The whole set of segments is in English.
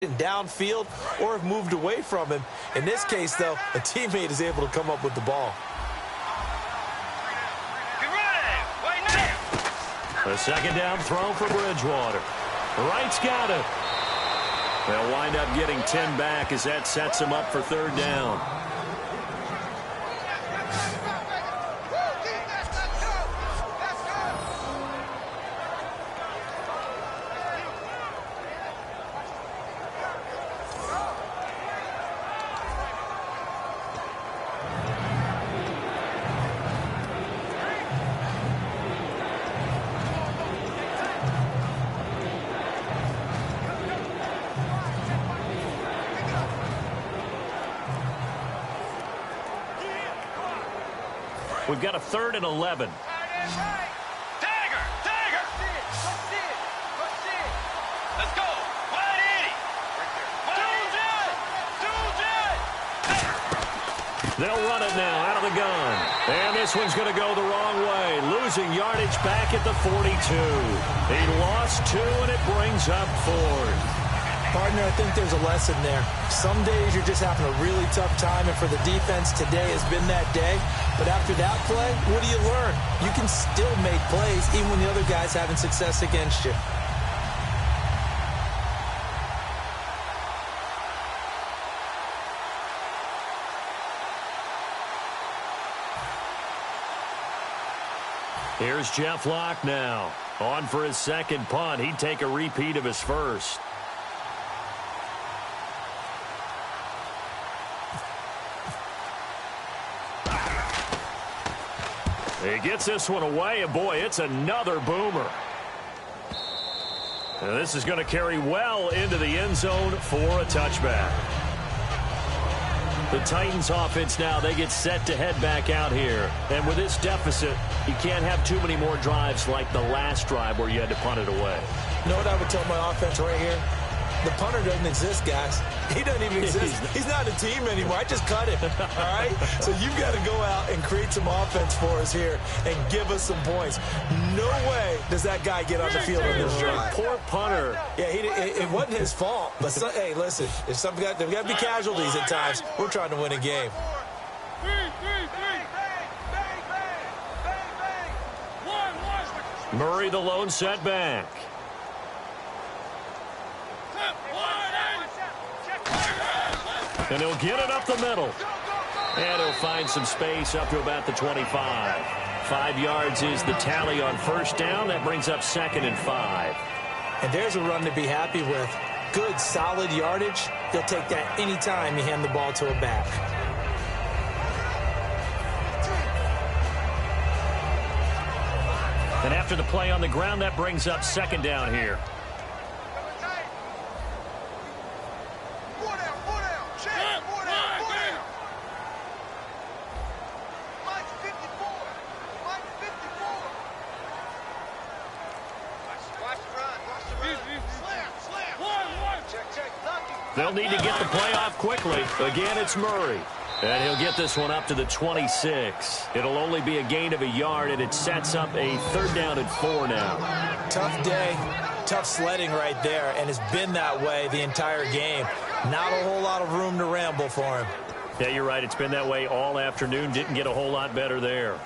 downfield or have moved away from him. In this case, though, a teammate is able to come up with the ball. A second down throw for Bridgewater. Wright's got it. They'll wind up getting 10 back as that sets them up for third down. We've got a 3rd and 11. Let's go. They'll run it now out of the gun. And this one's going to go the wrong way. Losing yardage back at the 42. He lost 2, and it brings up 4th. Partner, I think there's a lesson there. Some days you're just having a really tough time, and for the defense, today has been that day. But after that play, what do you learn? You can still make plays even when the other guy's having success against you. Here's Jeff Locke now. On for his second punt. He'd take a repeat of his first. He gets this one away, and boy, it's another boomer. And this is going to carry well into the end zone for a touchback. The Titans offense now, they get set to head back out here. And with this deficit, you can't have too many more drives like the last drive where you had to punt it away. You know what I would tell my offense right here? The punter doesn't exist, guys. He doesn't even exist. He's not a team anymore. I just cut him, all right? So you've got to go out and create some offense for us here and give us some points. No way does that guy get on the field on this drive. Poor punter. Yeah, it wasn't his fault. But, hey, listen, there's got to be casualties at times. We're trying to win a game. Murray the lone setback. And he'll get it up the middle. And he'll find some space up to about the 25. 5 yards is the tally on first down. That brings up 2nd and 5. And there's a run to be happy with. Good, solid yardage. You'll take that anytime you hand the ball to a back. And after the play on the ground, that brings up 2nd down here. They'll need to get the play off quickly. Again, it's Murray. And he'll get this one up to the 26. It'll only be a gain of a yard, and it sets up a 3rd down and 4 now. Tough day, tough sledding right there, and it's been that way the entire game. Not a whole lot of room to ramble for him. Yeah, you're right. It's been that way all afternoon. Didn't get a whole lot better there.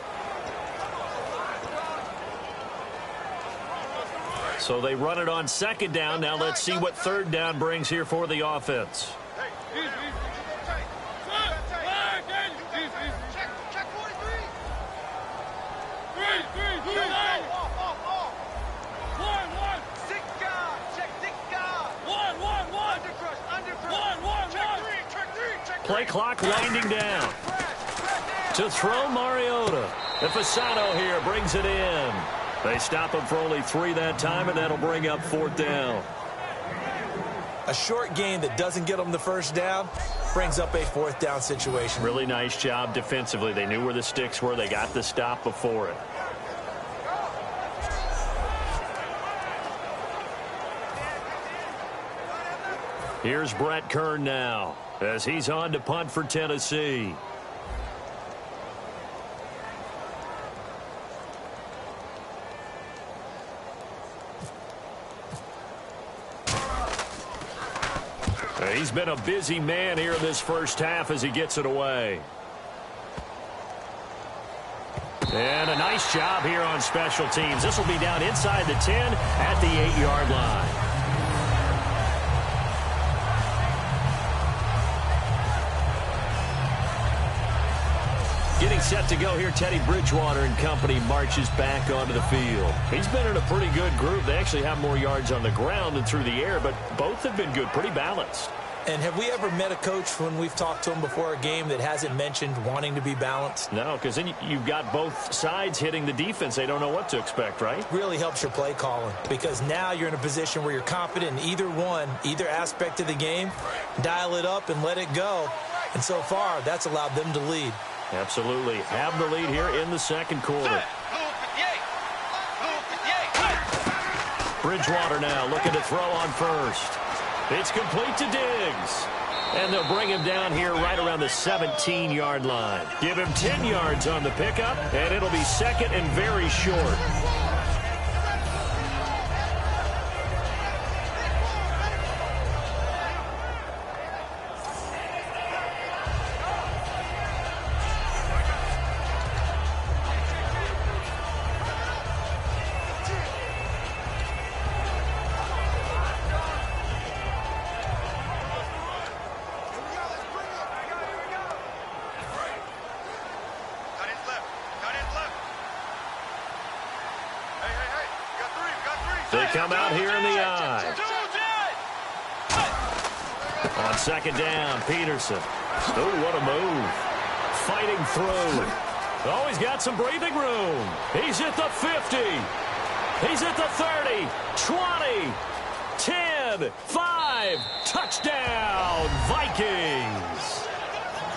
So they run it on 2nd down. Now let's see what 3rd down brings here for the offense. Play clock winding down. To throw Mariota. And Fasano here brings it in. They stop him for only 3 that time, and that'll bring up 4th down. A short gain that doesn't get them the first down brings up a 4th down situation. Really nice job defensively. They knew where the sticks were. They got the stop before it. Here's Brett Kern now as he's on to punt for Tennessee. He's been a busy man here in this first half as he gets it away. And a nice job here on special teams. This will be down inside the 10 at the 8-yard line. Getting set to go here, Teddy Bridgewater and company marches back onto the field. He's been in a pretty good group. They actually have more yards on the ground than through the air, but both have been good, pretty balanced. And have we ever met a coach when we've talked to him before a game that hasn't mentioned wanting to be balanced? No, because then you've got both sides hitting the defense. They don't know what to expect, right? Really helps your play calling, because now you're in a position where you're confident in either aspect of the game. Dial it up and let it go. And so far, that's allowed them to lead. Absolutely. Have the lead here in the second quarter. Bridgewater now looking to throw on first. It's complete to Diggs. And they'll bring him down here right around the 17-yard line. Give him 10 yards on the pickup, and it'll be second and very short. They come out here in the eye. On second down, Peterson. Oh, what a move. Fighting through. Oh, he's got some breathing room. He's at the 50. He's at the 30, 20, 10, 5. Touchdown, Vikings.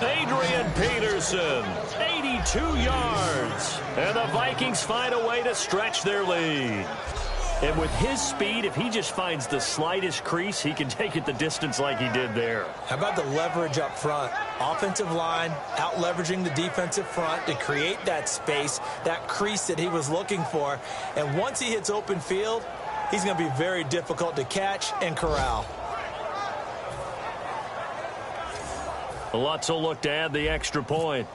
Adrian Peterson, 82 yards. And the Vikings find a way to stretch their lead. And with his speed, if he just finds the slightest crease, he can take it the distance like he did there. How about the leverage up front? Offensive line out-leveraging the defensive front to create that space, that crease that he was looking for. And once he hits open field, he's going to be very difficult to catch and corral. Lutz will look to add the extra point.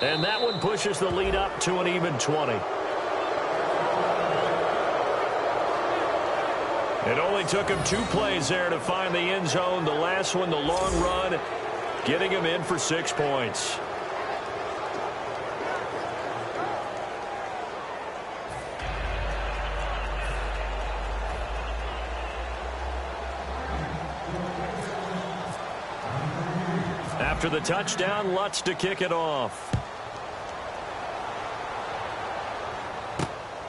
And that one pushes the lead up to an even 20. It only took him 2 plays there to find the end zone. The last one, the long run, getting him in for 6 points. After the touchdown, Lutz to kick it off.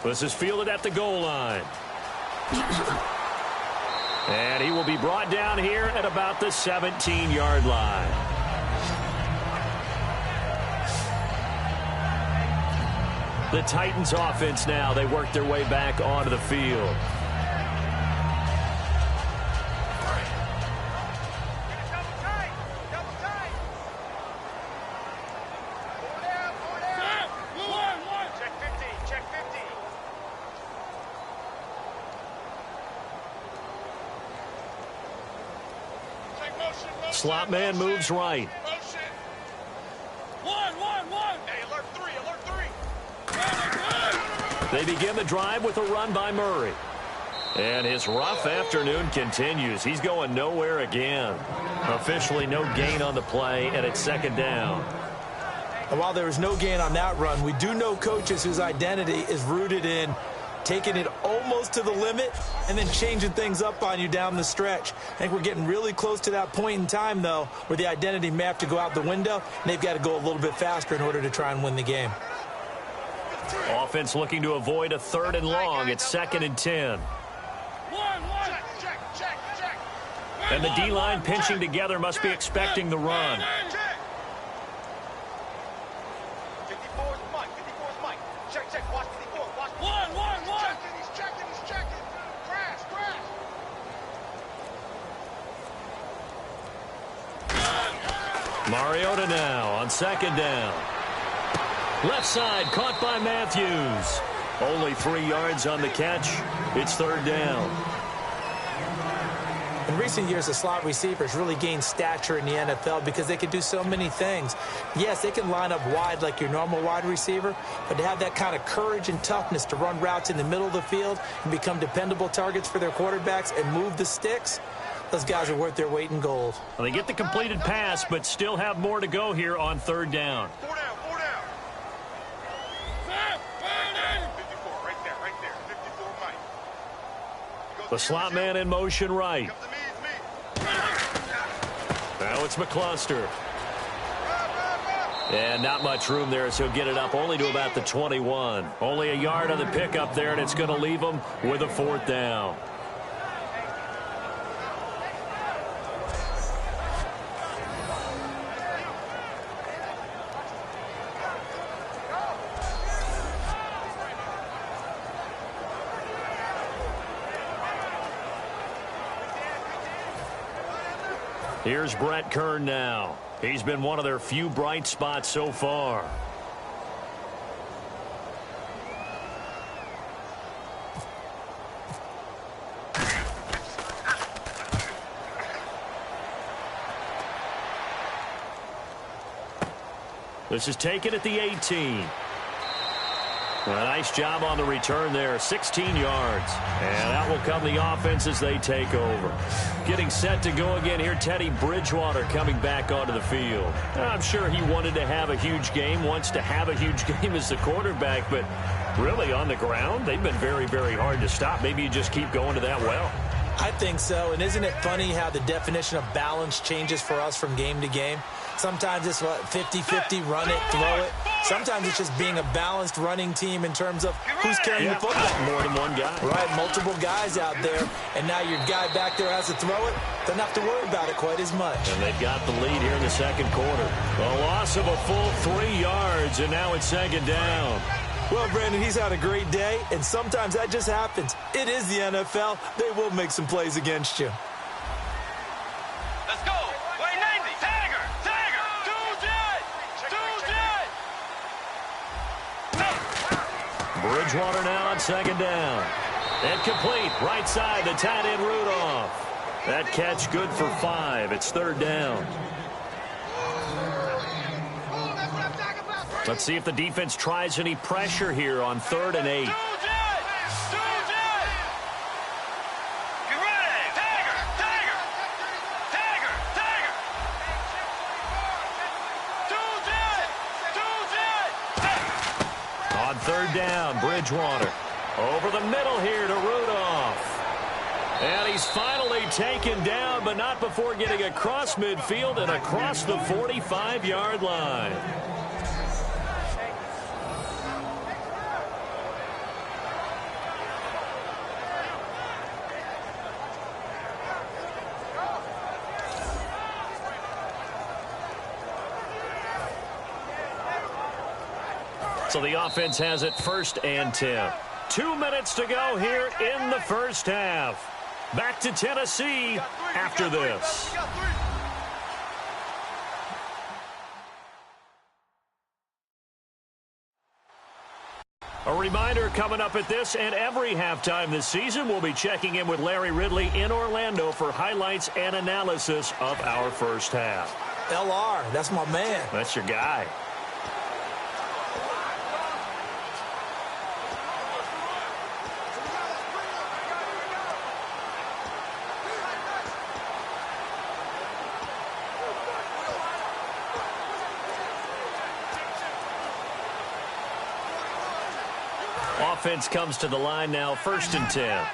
This is fielded at the goal line. And he will be brought down here at about the 17-yard line. The Titans offense now, they work their way back onto the field. Slot man moves right. They begin the drive with a run by Murray. And his rough afternoon continues. He's going nowhere again. Officially no gain on the play, and it's second down. And while there was no gain on that run, we do know coaches whose identity is rooted in taking it almost to the limit and then changing things up on you down the stretch. I think we're getting really close to that point in time, though, where the identity may have to go out the window, and they've got to go a little bit faster in order to try and win the game. Offense looking to avoid a 3rd and long. It's 2nd and 10. And the D-line pinching together must be expecting the run. Mariota now on second down. Left side caught by Matthews. Only 3 yards on the catch. It's third down. In recent years, the slot receivers really gained stature in the NFL because they can do so many things. Yes, they can line up wide like your normal wide receiver, but to have that kind of courage and toughness to run routes in the middle of the field and become dependable targets for their quarterbacks and move the sticks, those guys are worth their weight in gold. Well, they get the completed pass, but still have more to go here on third down. 4 down. 54, right there. 54, Mike. The slot man in motion right. Now it's McCluster. And not much room there, so he'll get it up only to about the 21. Only a yard on the pickup there, and it's going to leave him with a fourth down. Here's Brett Kern now. He's been one of their few bright spots so far. This is taken at the 18. A nice job on the return there, 16 yards. And out will come the offense as they take over. Getting set to go again here, Teddy Bridgewater coming back onto the field. I'm sure he wanted to have a huge game, wants to have a huge game as the quarterback, but really on the ground, they've been very, very hard to stop. Maybe you just keep going to that well. I think so, and isn't it funny how the definition of balance changes for us from game to game? Sometimes it's 50-50, run it, throw it. Sometimes it's just being a balanced running team in terms of who's carrying the football. More than one guy. Right, multiple guys out there, and now your guy back there has to throw it. Doesn't have to worry about it quite as much. And they've got the lead here in the second quarter. A loss of a full 3 yards, and now it's second down. Well, Brandon, he's had a great day, and sometimes that just happens. It is the NFL. They will make some plays against you. Let's go. Way 90. Tiger. Bridgewater now on second down. And complete. Right side, the tight end Rudolph. That catch good for 5. It's third down. Let's see if the defense tries any pressure here on 3rd and 8. On 3rd down, Bridgewater. Over the middle here to Rudolph. And he's finally taken down, but not before getting across midfield and across the 45-yard line. So the offense has it 1st and 10. 2 minutes to go here in the first half. Back to Tennessee after this. A reminder coming up at this and every halftime this season, we'll be checking in with Larry Ridley in Orlando for highlights and analysis of our first half. LR, that's my man. That's your guy. Offense comes to the line now, 1st and 10.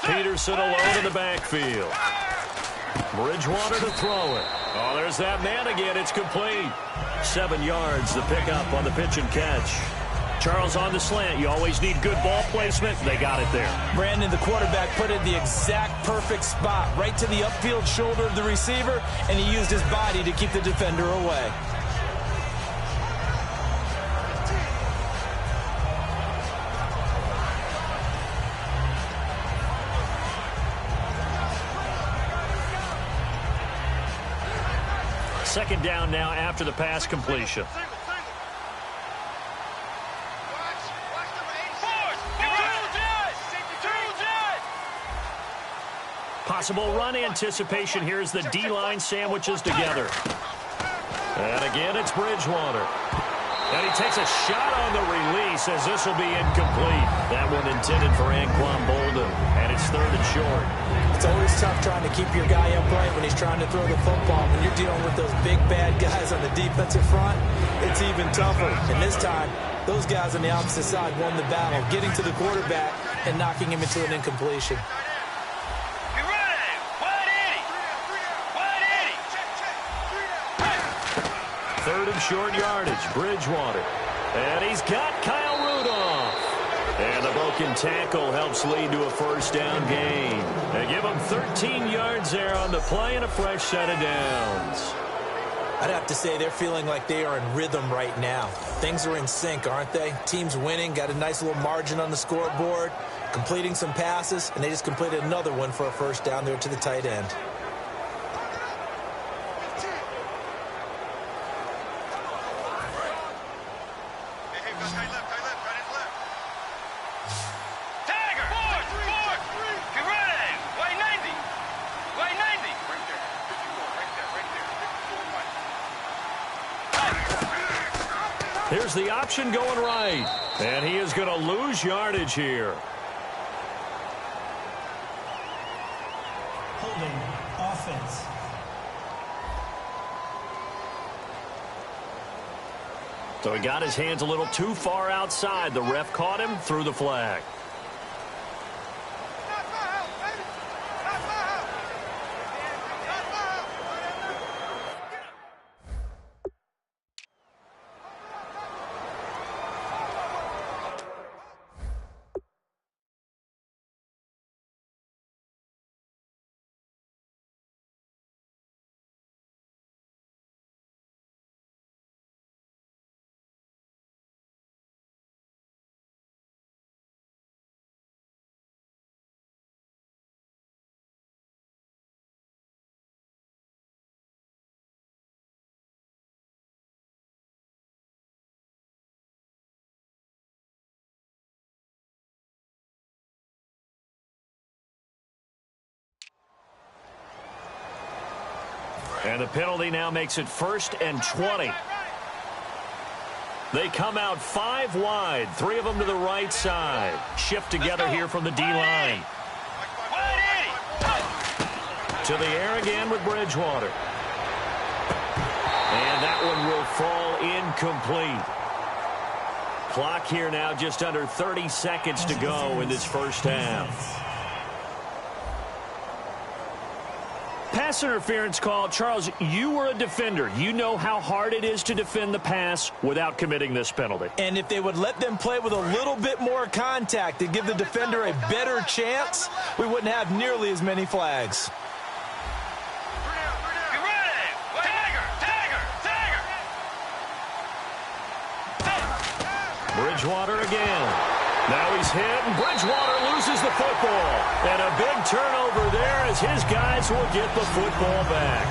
Peterson alone in the backfield. Bridgewater to throw it. Oh, there's that man again. It's complete. 7 yards, the pickup on the pitch and catch. Charles on the slant. You always need good ball placement. They got it there. Brandon, the quarterback, put it in the exact perfect spot, right to the upfield shoulder of the receiver, and he used his body to keep the defender away. Second down now after the pass completion. Possible run anticipation here as the D-line sandwiches together. And again, it's Bridgewater. And he takes a shot on the release as this will be incomplete. That one intended for Anquan Boldin, and it's 3rd and short. It's always tough trying to keep your guy upright when he's trying to throw the football. When you're dealing with those big, bad guys on the defensive front, it's even tougher. And this time, those guys on the opposite side won the battle, getting to the quarterback and knocking him into an incompletion. Third and short yardage, Bridgewater. And he's got Kyle Rudolph. And the broken tackle helps lead to a first down gain. They give him 13 yards there on the play and a fresh set of downs. I'd have to say they're feeling like they are in rhythm right now. Things are in sync, aren't they? Team's winning, got a nice little margin on the scoreboard, completing some passes, and they just completed another one for a first down there to the tight end. Here's the option going right. And he is going to lose yardage here. Holding offense. So he got his hands a little too far outside. The ref caught him, threw the flag. And the penalty now makes it 1st and 20. They come out 5 wide, 3 of them to the right side. Shift together here from the D-line. To the air again with Bridgewater. And that one will fall incomplete. Clock here now just under 30 seconds to go in this first half. Pass interference call. Charles, you were a defender. You know how hard it is to defend the pass without committing this penalty. And if they would let them play with a little bit more contact to give the defender a better chance, we wouldn't have nearly as many flags. Bridgewater again. Now he's hit, and Bridgewater loses the football. And a big turnover there as his guys will get the football back.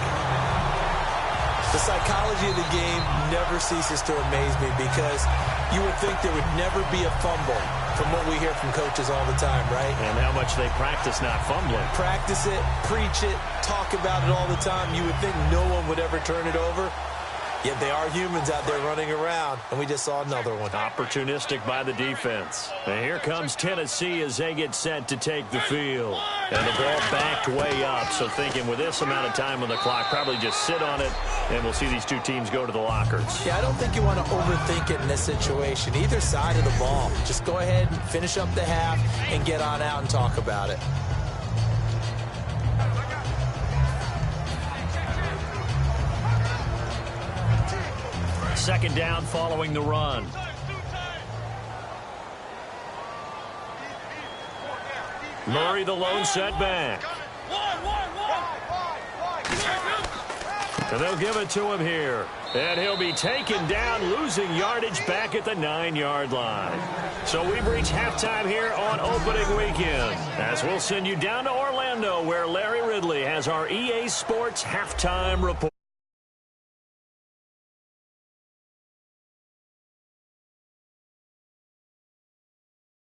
The psychology of the game never ceases to amaze me because you would think there would never be a fumble from what we hear from coaches all the time, right? And how much they practice not fumbling. Practice it, preach it, talk about it all the time. You would think no one would ever turn it over. Yet they are humans out there running around, and we just saw another one. Opportunistic by the defense. And here comes Tennessee as they get set to take the field. And the ball backed way up, so thinking with this amount of time on the clock, probably just sit on it, and we'll see these two teams go to the lockers. Yeah, I don't think you want to overthink it in this situation. Either side of the ball. Just go ahead and finish up the half and get on out and talk about it. Second down following the run. Murray the lone setback. And they'll give it to him here. And he'll be taken down, losing yardage back at the 9-yard line. So we've reached halftime here on opening weekend, as we'll send you down to Orlando, where Larry Ridley has our EA Sports halftime report.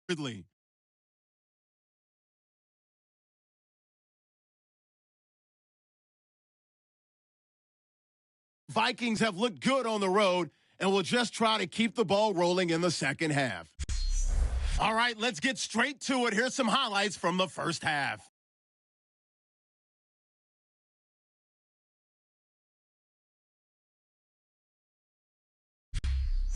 Ridley. Vikings have looked good on the road and will just try to keep the ball rolling in the second half. All right, let's get straight to it. Here's some highlights from the first half.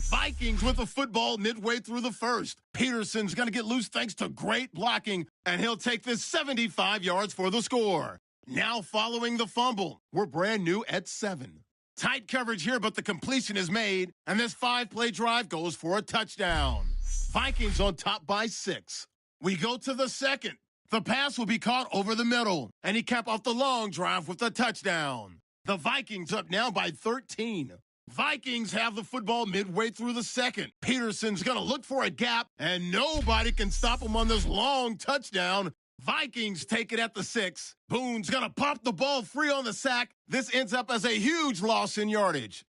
Vikings with the football midway through the first. Peterson's going to get loose thanks to great blocking, and he'll take this 75 yards for the score. Now following the fumble, we're brand new at 7. Tight coverage here, but the completion is made, and this 5-play drive goes for a touchdown. Vikings on top by 6. We go to the second. The pass will be caught over the middle, and he capped off the long drive with a touchdown. The Vikings up now by 13. Vikings have the football midway through the second. Peterson's going to look for a gap, and nobody can stop him on this long touchdown. Vikings take it at the 6. Boone's going to pop the ball free on the sack. This ends up as a huge loss in yardage.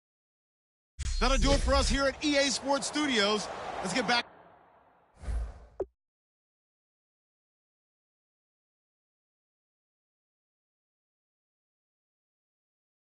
That'll do it for us here at EA Sports Studios. Let's get back